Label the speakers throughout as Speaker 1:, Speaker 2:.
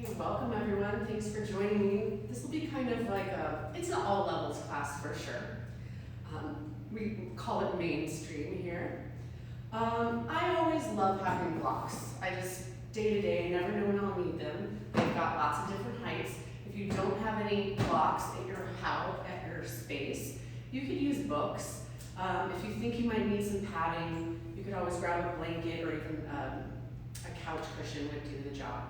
Speaker 1: Hey, welcome everyone. Thanks for joining me. This will be kind of like it's an all levels class for sure. We call it MainStream here. I always love having blocks. I just, day to day, I never know when I'll need them. They've got lots of different heights. If you don't have any blocks at your house, at your space, you could use books. If you think you might need some padding, you could always grab a blanket or even a couch cushion would do the job.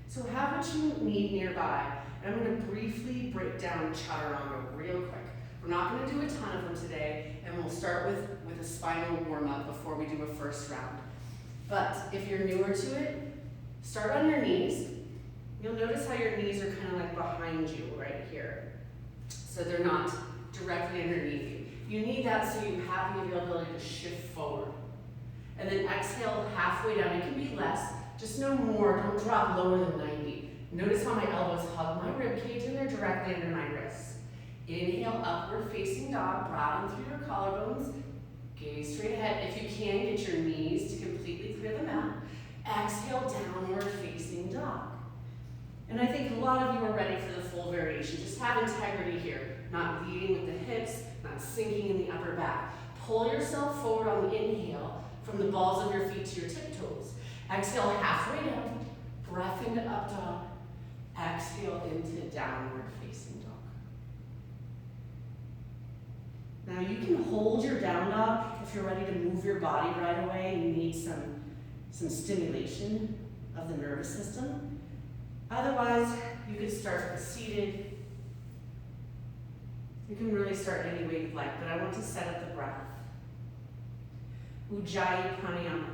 Speaker 1: So have what you need nearby, and I'm going to briefly break down chaturanga real quick. We're not going to do a ton of them today, and we'll start with a spinal warm-up before we do a first round. But if you're newer to it, start on your knees. You'll notice how your knees are kind of like behind you right here. So they're not directly underneath you. You need that so you have the availability to shift forward. And then exhale halfway down. It can be less. Just no more, don't drop lower than 90. Notice how my elbows hug my rib cage and they're directly under my wrists. Inhale, upward facing dog, broaden through your collarbones. Gaze straight ahead. If you can, get your knees to completely clear the mat. Exhale, downward facing dog. And I think a lot of you are ready for the full variation. Just have integrity here, not leading with the hips, not sinking in the upper back. Pull yourself forward on the inhale from the balls of your feet to your tiptoes. Exhale halfway down, breath into up dog, exhale into downward facing dog. Now you can hold your down dog if you're ready to move your body right away and you need some stimulation of the nervous system. Otherwise, you could start seated. You can really start any way you'd like, but I want to set up the breath. Ujjayi pranayama.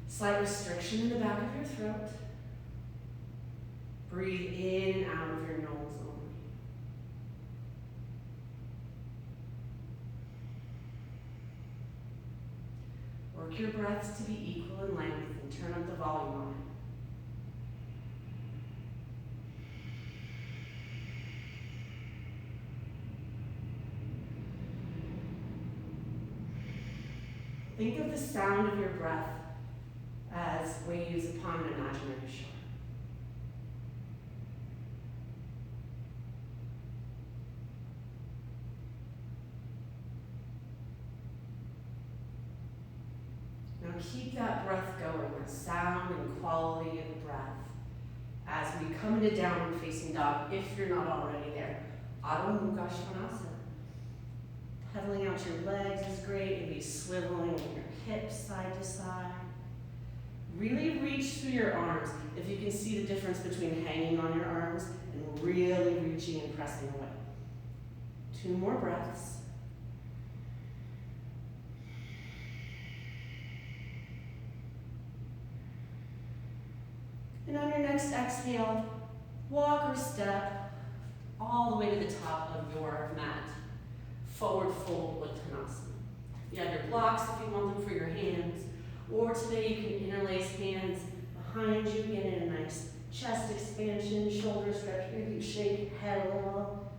Speaker 1: Slight restriction in the back of your throat. Breathe in and out of your nose only. Work your breaths to be equal in length and turn up the volume on it. Think of the sound of your breath as waves upon an imaginary shore. Now keep that breath going, the sound and quality of the breath as we come into downward facing dog, if you're not already there. Adho Mukha Svanasana. Pedaling out your legs is great, maybe swiveling your hips side to side. Really reach through your arms. If you can see the difference between hanging on your arms and really reaching and pressing away. 2 more breaths. And on your next exhale, walk or step all the way to the top of your mat. Forward fold Uttanasana. You have your blocks if you want them for your hands. Or today you can interlace hands behind you, get in a nice chest expansion, shoulder stretch. Maybe you shake your head a little,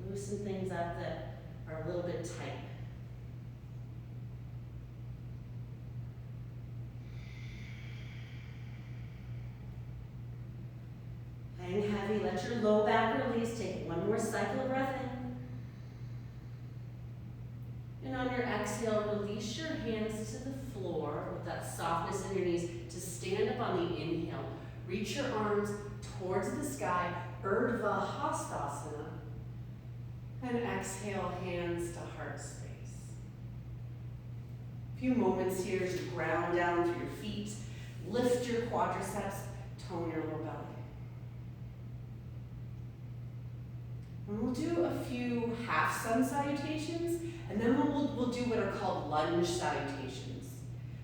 Speaker 1: loosen things up that are a little bit tight. Hang heavy, let your low back release. Take 1 more cycle of breath in. And on your exhale, release your hands to the floor with that softness in your knees to stand up on the inhale. Reach your arms towards the sky, Urdhva Hastasana. And exhale, hands to heart space. A few moments here as you ground down through your feet. Lift your quadriceps, tone your lower belly. And we'll do a few half sun salutations, and then we'll do what are called lunge salutations.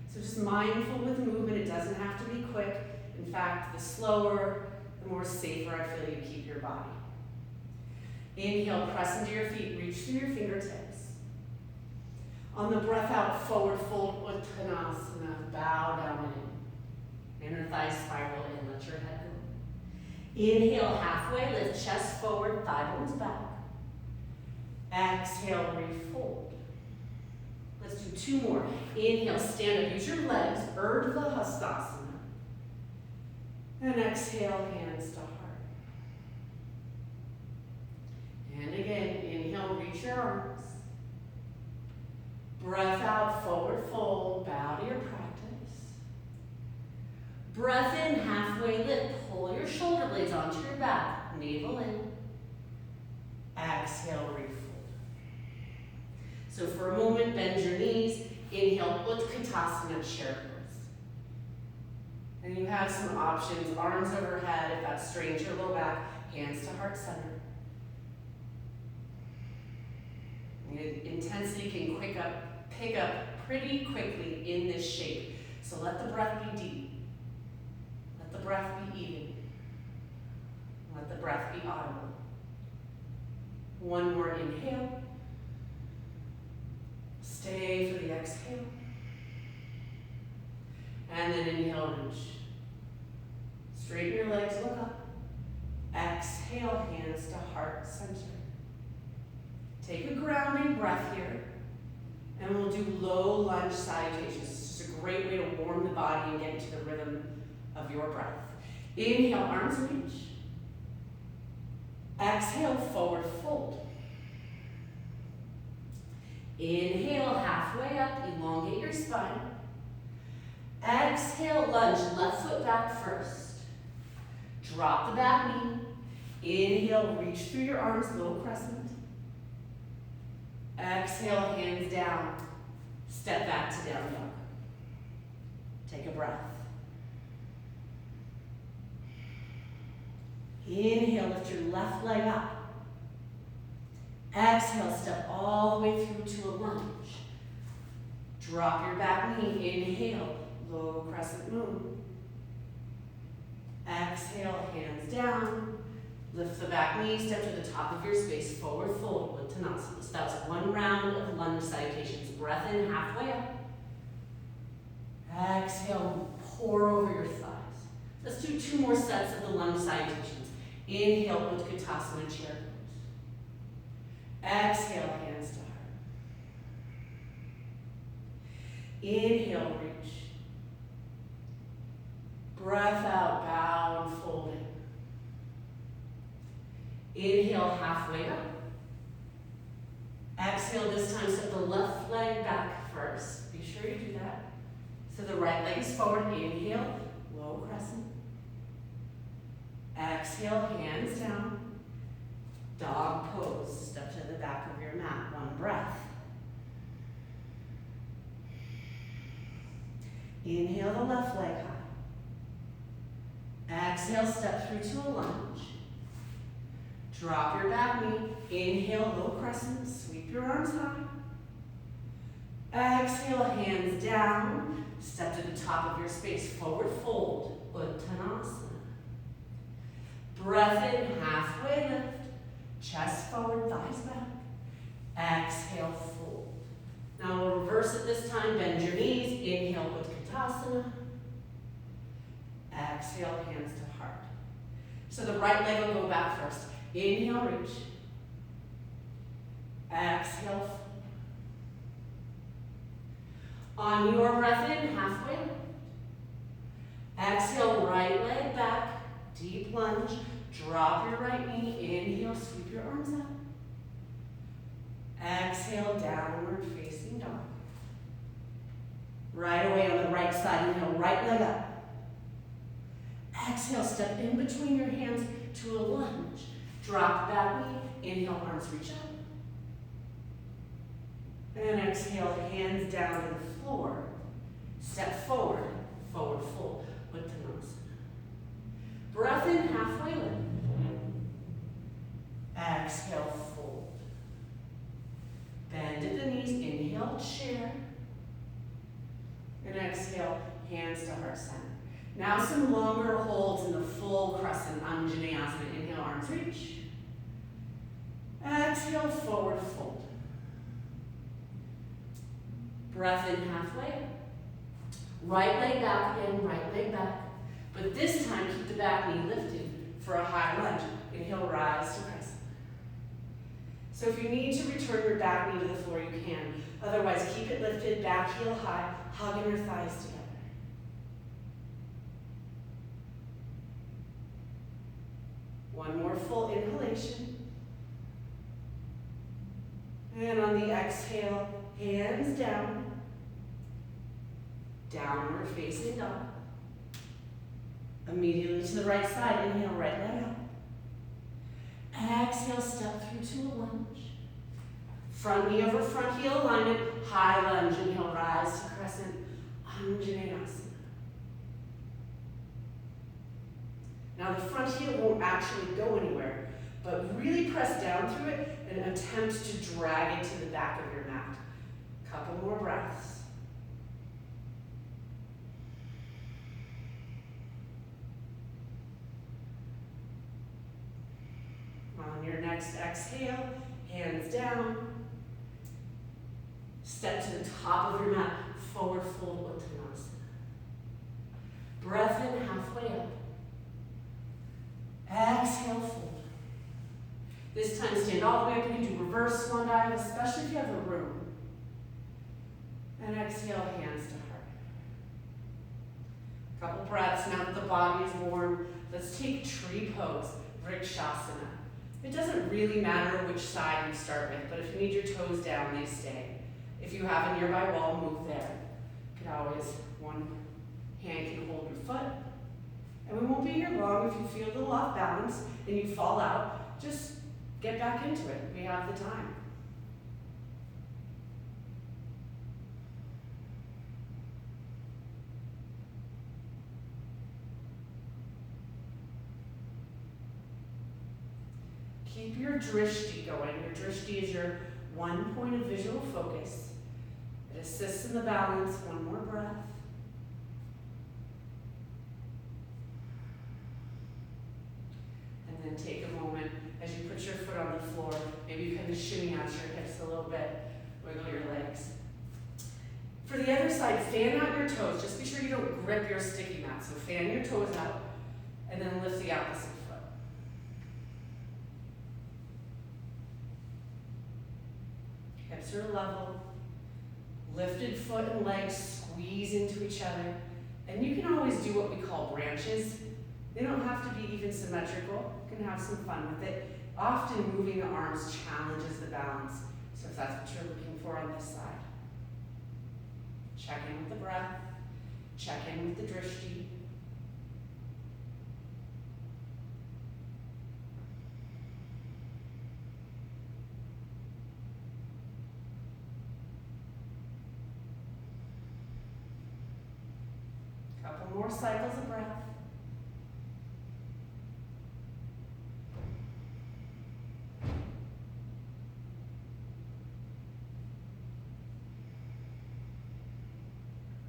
Speaker 1: So just mindful with movement, it doesn't have to be quick. In fact, the slower, the more safer I feel you keep your body. Inhale, press into your feet, reach through your fingertips. On the breath out, forward fold Uttanasana, bow down in. Inner thigh spiral in, let your head go. Inhale, halfway lift, chest forward, thigh bones back. Exhale, refold. Let's do 2 more. Inhale, stand up, use your legs, Urdhva Hastasana. And exhale, hands to heart. And again, inhale, reach your arms. Breath out, forward fold, bow to your practice. Breath in, halfway lift, pull your shoulder blades onto your back, navel in. Exhale, refold. So for a moment, bend your knees. Inhale, Utkatasana, chair pose. And you have some options, arms overhead if that strains your low back, hands to heart center. Intensity can pick up pretty quickly in this shape. So let the breath be deep. Let the breath be even. Let the breath be audible. One more inhale. Stay for the exhale. And then inhale, reach. Straighten your legs, look up. Exhale, hands to heart center. Take a grounding breath here, and we'll do low lunge salutations. It's just a great way to warm the body and get into the rhythm of your breath. Inhale, arms reach. Exhale, forward fold. Inhale, halfway up, elongate your spine. Exhale, lunge, left foot back first. Drop the back knee. Inhale, reach through your arms, low crescent. Exhale, hands down. Step back to down dog. Take a breath. Inhale, lift your left leg up. Exhale, step all the way through to a lunge. Drop your back knee. Inhale, low crescent moon. Exhale, hands down. Lift the back knee, step to the top of your space, forward fold, Uttanasana. So that was one round of lunge salutations. Breath in, halfway up. Exhale, pour over your thighs. Let's do 2 more sets of the lunge salutations. Inhale, Utkatasana, chair pose. Exhale, hands to heart. Inhale, reach. Breath out, bow and fold in. Inhale, halfway up. Exhale, this time step the left leg back first. Be sure you do that. So the right leg is forward. Inhale, low crescent. Exhale, hands down. Dog pose. Step to the back of your mat. One breath. Inhale, the left leg high. Exhale, step through to a lunge. Drop your back knee. Inhale, low crescent. Sweep your arms high. Exhale, hands down. Step to the top of your space. Forward fold. Uttanasana. Breath in, halfway lift. Chest forward, thighs back. Exhale, fold. Now we'll reverse it this time. Bend your knees. Inhale, Utkatasana. Exhale, hands to heart. So the right leg will go back first. Inhale, reach. Exhale, fold. On your breath in, halfway lift. Exhale, right leg back. Deep lunge. Drop your right knee. Inhale, sweep your arms up. Exhale, downward facing dog. Right away on the right side, inhale, right leg up. Exhale, step in between your hands to a lunge. Drop the back knee, inhale, arms reach up. And exhale, hands down to the floor. Step forward, forward fold, Uttanasana. Breath in, halfway lift. Exhale, fold. Bend at the knees, inhale, chair. And exhale, hands to heart center. Now some longer holds in the full crescent, Anjaneyasana. Inhale, arms reach. Exhale, forward fold. Breath in, halfway. Right leg back again, right leg back. But this time, keep the back knee lifted for a high lunge. Inhale, rise to crescent. So if you need to return your back knee to the floor, you can. Otherwise, keep it lifted, back heel high, hugging your thighs together. One more full inhalation. And on the exhale, hands down. Downward facing dog. Immediately to the right side, inhale, right leg up. Exhale, step through to a lunge. Front knee over front heel alignment, high lunge. Inhale, rise to crescent, Anjaneyasana. Now the front heel won't actually go anywhere, but really press down through it and attempt to drag it to the back of your mat. Couple more breaths. On your next exhale, hands down. Step to the top of your mat, forward fold Uttanasana. Breath in, halfway up. Exhale, fold. This time stand all the way up. You can do reverse swan dive, especially if you have the room. And exhale, hands to heart. Couple breaths. Now that the body is warm, let's take tree pose, Vrikshasana. It doesn't really matter which side you start with, but if you need your toes down, they stay. If you have a nearby wall, move there. You can always, one hand can hold your foot. And we won't be here long. If you feel a little off balance and you fall out, just get back into it. We have the time. Keep your drishti going. Your drishti is your one point of visual focus. It assists in the balance. One more breath. And then take a moment as you put your foot on the floor. Maybe you kind of shimmy out your hips a little bit. Wiggle your legs. For the other side, fan out your toes. Just be sure you don't grip your sticky mat. So fan your toes out and then lift the opposite foot. Hips are level. Lifted foot and legs squeeze into each other. And you can always do what we call branches. They don't have to be even symmetrical. You can have some fun with it. Often moving the arms challenges the balance. So if that's what you're looking for on this side. Check in with the breath. Check in with the drishti. Couple more cycles of breath.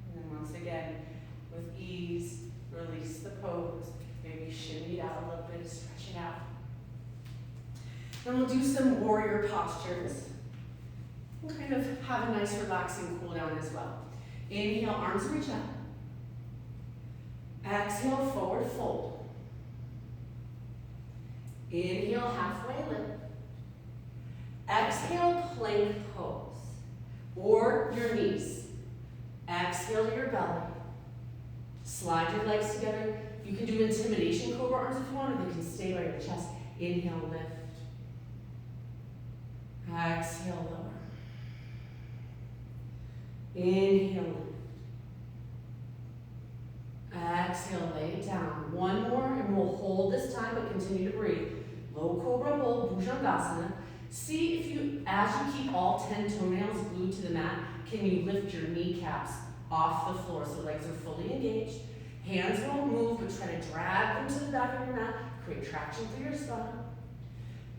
Speaker 1: And then once again, with ease, release the pose. Maybe shimmy it out a little bit, stretch it out. Then we'll do some warrior postures. We'll kind of have a nice relaxing cool down as well. Inhale, arms reach up. Exhale, forward fold. Inhale, halfway lift. Exhale, plank pose. Or your knees. Exhale your belly. Slide your legs together. You can do intimidation cobra arms if you want, or they can stay by your chest. Inhale, lift. Exhale, lower. Inhale, lift. Exhale, lay it down. One more, and we'll hold this time, but continue to breathe. Low cobra hold, Bhujangasana. See if you, as you keep all 10 toenails glued to the mat, can you lift your kneecaps off the floor so legs are fully engaged. Hands won't move, but try to drag them to the back of your mat. Create traction through your spine.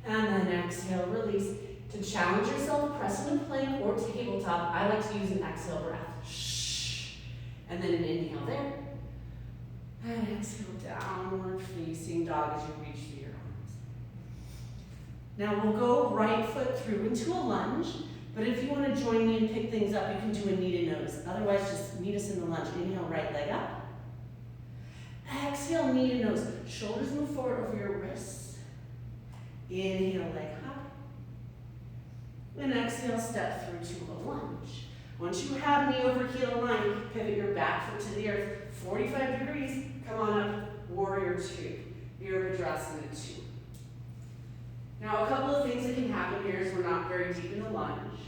Speaker 1: And then exhale, release. To challenge yourself, press into plank or tabletop. I like to use an exhale breath. Shh. And then an inhale there. And exhale, downward facing dog as you reach through your arms. Now we'll go right foot through into a lunge, but if you want to join me and pick things up, you can do a knee to nose. Otherwise, just meet us in the lunge. Inhale, right leg up. Exhale, knee to nose. Shoulders move forward over your wrists. Inhale, leg up. And exhale, step through to a lunge. Once you have knee over heel aligned, pivot your back foot to the earth. 45 degrees, come on up, warrior two, Virabhadrasana 2. Now, a couple of things that can happen here is we're not very deep in the lunge.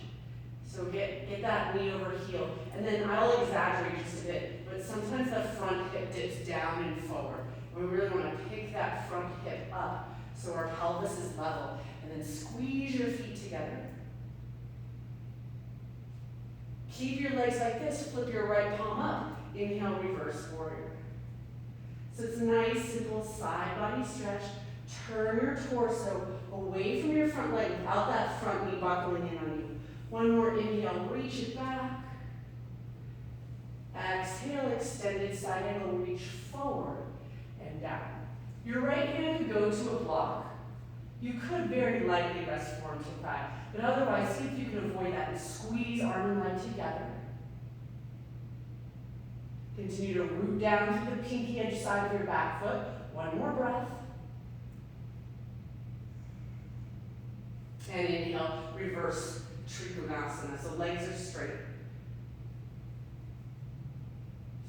Speaker 1: So get that knee over heel. And then I'll exaggerate just a bit, but sometimes the front hip dips down and forward. And we really want to pick that front hip up so our pelvis is level. And then squeeze your feet together. Keep your legs like this. Flip your right palm up. Inhale, reverse warrior. So it's a nice, simple side body stretch. Turn your torso away from your front leg without that front knee buckling in on you. One more inhale, reach it back. Exhale, extended side angle, reach forward and down. Your right hand could go to a block. You could very lightly rest forward to thigh, but otherwise see if you can avoid that and squeeze arm and leg together. Continue to root down to the pinky edge side of your back foot. One more breath. And inhale, reverse Shavasana. So legs are straight.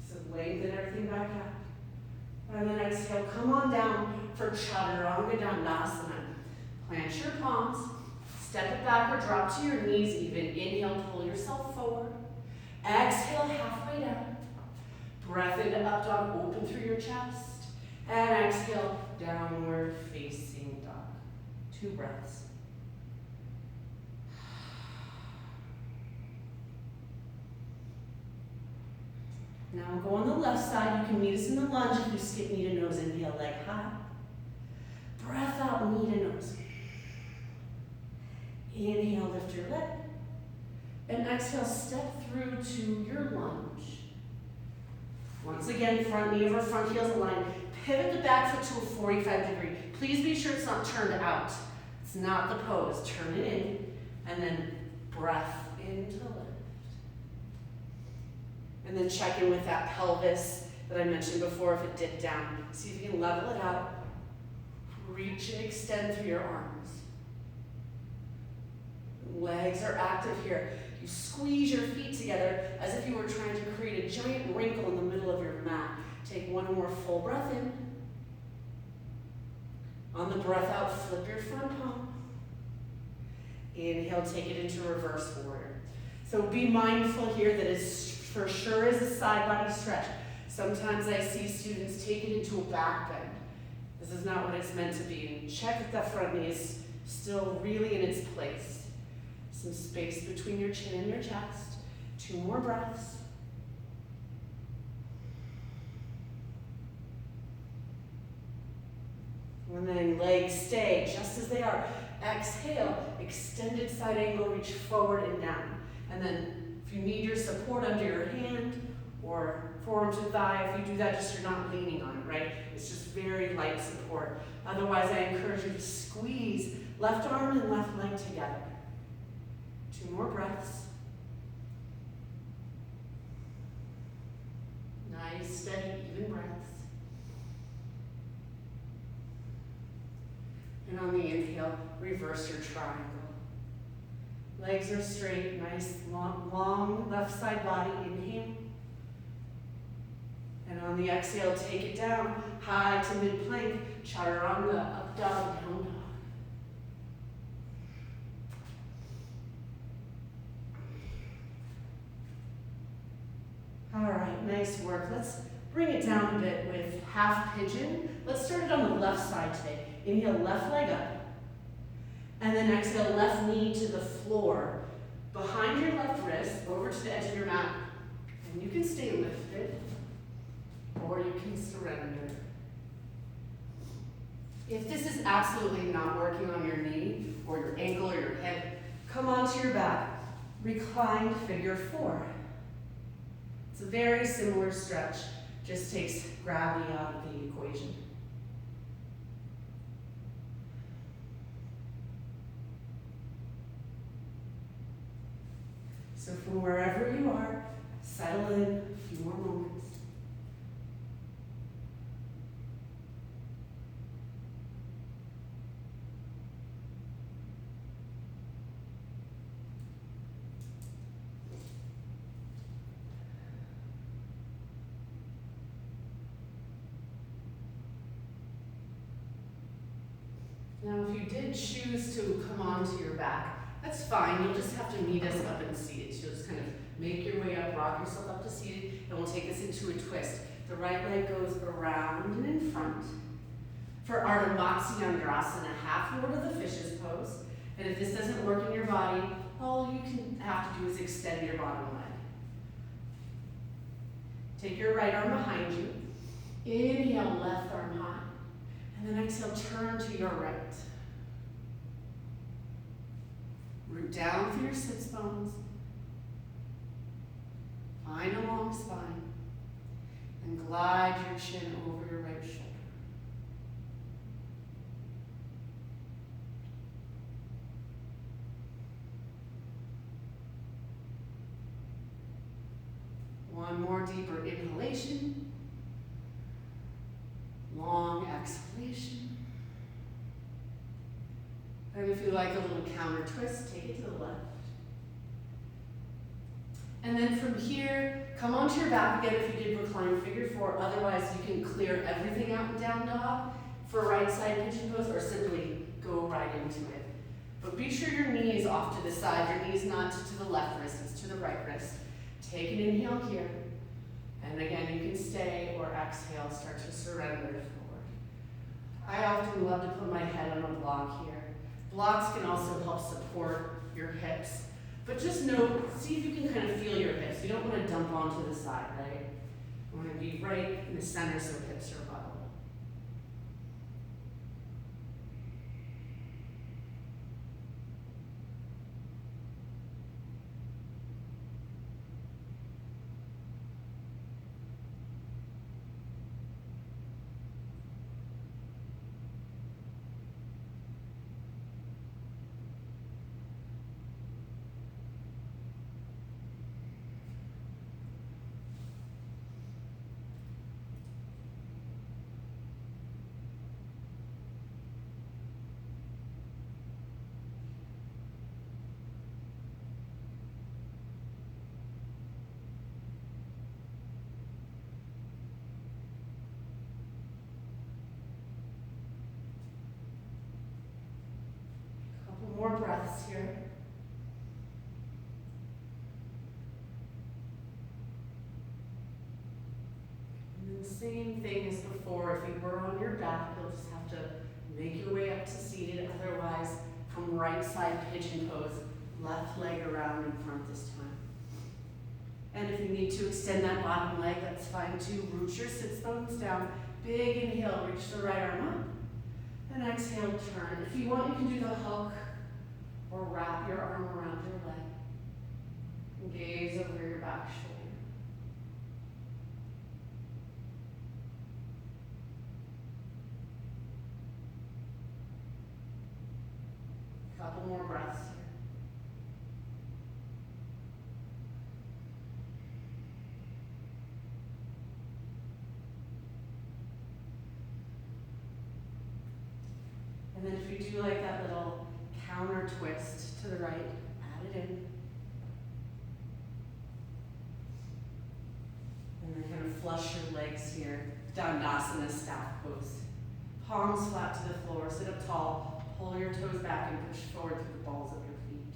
Speaker 1: So lengthen everything back out. And then exhale, come on down for Chaturanga Dandasana. Plant your palms, step it back or drop to your knees even. Inhale, pull yourself forward. Exhale, halfway down. Breath into up dog, open through your chest. And exhale, downward facing dog. 2 breaths. Now go on the left side. You can meet us in the lunge if you skip knee to nose. Inhale, leg high. Breath out, knee to nose. Inhale, lift your leg. And exhale, step through to your lunge. Once again, front knee over front heels aligned. Pivot the back foot to a 45 degree. Please be sure it's not turned out. It's not the pose. Turn it in, and then breath into the lift. And then check in with that pelvis that I mentioned before if it dipped down. See if you can level it out. Reach and extend through your arms. Legs are active here. You squeeze your feet together as if you were trying to create a giant wrinkle in the middle of your mat. Take one more full breath in. On the breath out, flip your front palm. Inhale, take it into reverse warrior. So be mindful here that it's for sure is a side body stretch. Sometimes I see students take it into a back bend. This is not what it's meant to be. And check if that front knee is still really in its place. Some space between your chin and your chest. 2 more breaths. And then legs stay just as they are. Exhale, extended side angle, reach forward and down. And then if you need your support under your hand or forearm to thigh, if you do that, just you're not leaning on it, right? It's just very light support. Otherwise, I encourage you to squeeze left arm and left leg together. 2 more breaths. Nice, steady, even breaths. And on the inhale, reverse your triangle. Legs are straight, nice, long left side body. Inhale. And on the exhale, take it down, high to mid-plank, Chaturanga, up dog, down dog. All right, nice work. Let's bring it down a bit with half pigeon. Let's start it on the left side today. Inhale, left leg up. And then exhale, left knee to the floor. Behind your left wrist, over to the edge of your mat. And you can stay lifted, or you can surrender. If this is absolutely not working on your knee, or your ankle, or your hip, come onto your back. Reclined figure 4. It's a very similar stretch, just takes gravity out of the equation. So from wherever you are, settle in a few more moments. Now, if you did choose to come onto your back, that's fine. You'll just have to meet us up in seated. You'll just kind of make your way up, rock yourself up to seated, and we'll take this into a twist. The right leg goes around and in front. For Ardha Matsyendrasana, half forward of the fish's pose. And if this doesn't work in your body, all you can have to do is extend your bottom leg. Take your right arm behind you. Inhale, left arm high. And then exhale, turn to your right. Root down through your sits bones. Find a long spine. And glide your chin over your right shoulder. One more deeper inhalation. Long exhalation. And if you like a little counter twist, take it to the left. And then from here, come onto your back again if you did recline figure four. Otherwise, you can clear everything out and down dog for right side pigeon pose, or simply go right into it. But be sure your knee is off to the side. Your knee is not to the left wrist, it's to the right wrist. Take an inhale here. And again, you can stay or exhale, start to surrender forward. I often love to put my head on a block here. Blocks can also help support your hips. But just know, see if you can kind of feel your hips. You don't want to dump onto the side, right? You want to be right in the center so hips are level. More breaths here. And then the same thing as before. If you were on your back, you'll just have to make your way up to seated. Otherwise, from right side pigeon pose, left leg around in front this time. And if you need to extend that bottom leg, that's fine too. Root your sits bones down. Big inhale, reach the right arm up. And exhale, turn. If you want, you can do the hook or wrap your arm around your leg. And gaze over your back shoulder. Couple more breaths here. And then if you do like that little counter twist to the right, add it in. And then kind of flush your legs here. Dandasana staff pose. Palms flat to the floor, sit up tall, pull your toes back and push forward through the balls of your feet.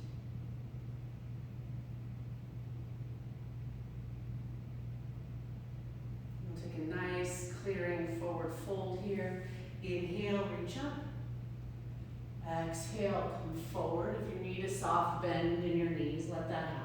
Speaker 1: We'll take a nice clearing forward fold here. Inhale, reach up. Exhale, come forward. If you need a soft bend in your knees, let that happen.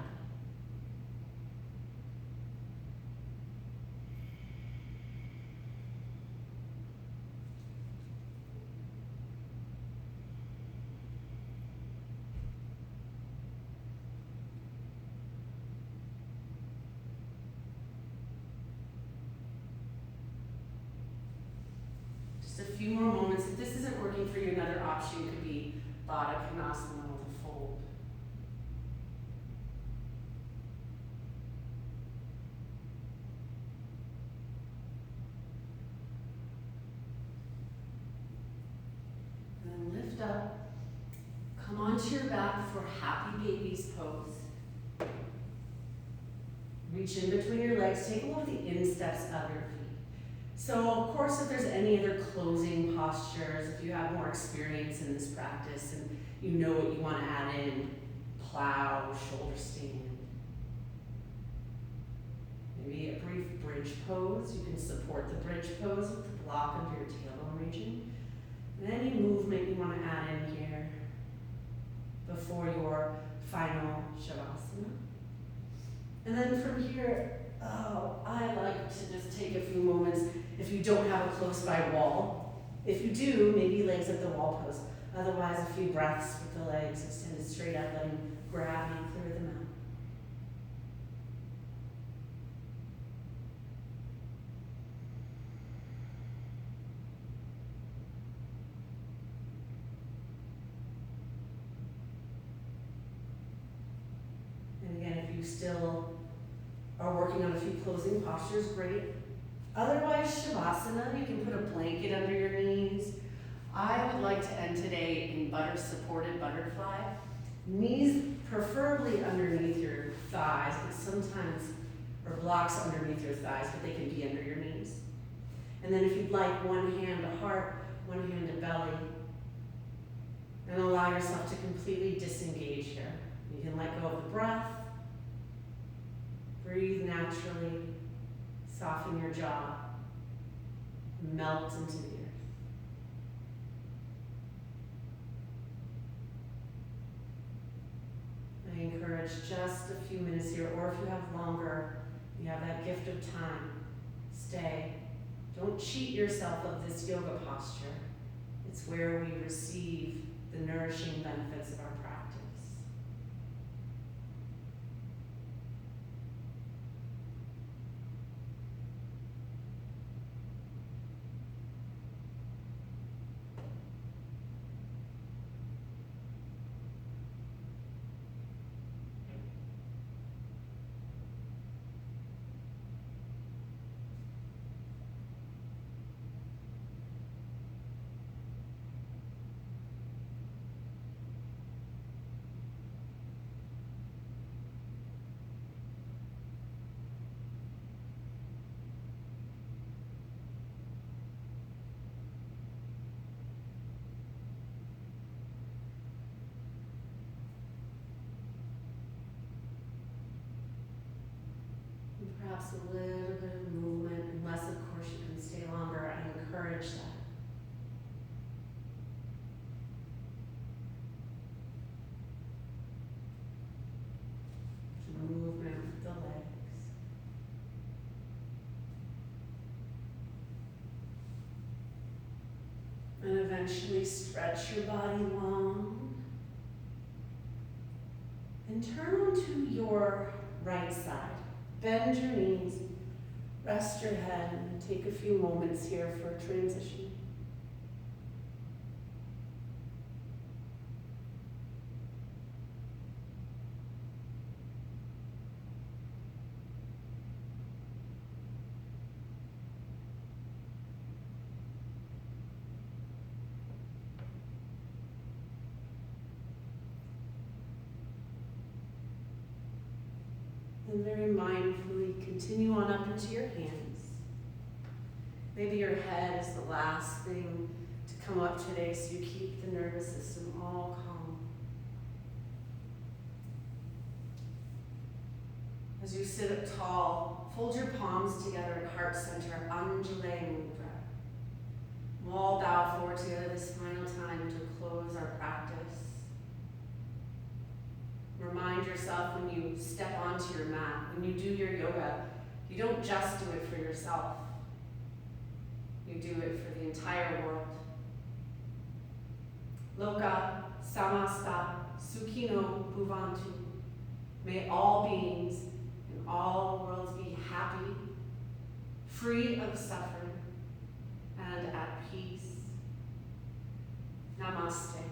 Speaker 1: Just a few more moments. If this isn't working for you, another option could be Baddha Konasana with a fold. And then lift up. Come onto your back for Happy Babies pose. Reach in between your legs. Take a look at the insteps of your feet. So of course, if there's any other closing postures, if you have more experience in this practice and you know what you want to add in, plow, shoulder stand. Maybe a brief bridge pose. You can support the bridge pose with the block under your tailbone region. And any movement you want to add in here before your final Shavasana. And then from here, I like to just take a few moments if you don't have a close by wall. If you do, maybe legs at the wall pose. Otherwise, a few breaths with the legs extended straight up, letting gravity clear them out. And again, if you still are working on a few closing postures, great. Otherwise, Shavasana, you can put a blanket under your knees. I would like to end today in supported butterfly. Knees preferably underneath your thighs, but sometimes, or blocks underneath your thighs, but they can be under your knees. And then if you'd like, one hand to heart, one hand to belly. And allow yourself to completely disengage here. You can let go of the breath. Breathe naturally. Soften your jaw. Melt into the earth. I encourage just a few minutes here, or if you have longer, you have that gift of time, stay. Don't cheat yourself of this yoga posture. It's where we receive the nourishing benefits of our practice. Perhaps a little bit of movement, unless of course you can stay longer. I encourage that. Movement with the legs. And eventually stretch your body long. And turn onto your right side. Bend your knees, rest your head, and take a few moments here for a transition. And very mindfully continue on up into your hands. Maybe your head is the last thing to come up today, so you keep the nervous system all calm. As you sit up tall, fold your palms together at heart center, Anjali Mudra. We'll all bow forward together this final time to close our practice. Remind yourself when you step onto your mat, when you do your yoga, you don't just do it for yourself. You do it for the entire world. Loka samasta sukhino bhuvantu. May all beings in all worlds be happy, free of suffering, and at peace. Namaste.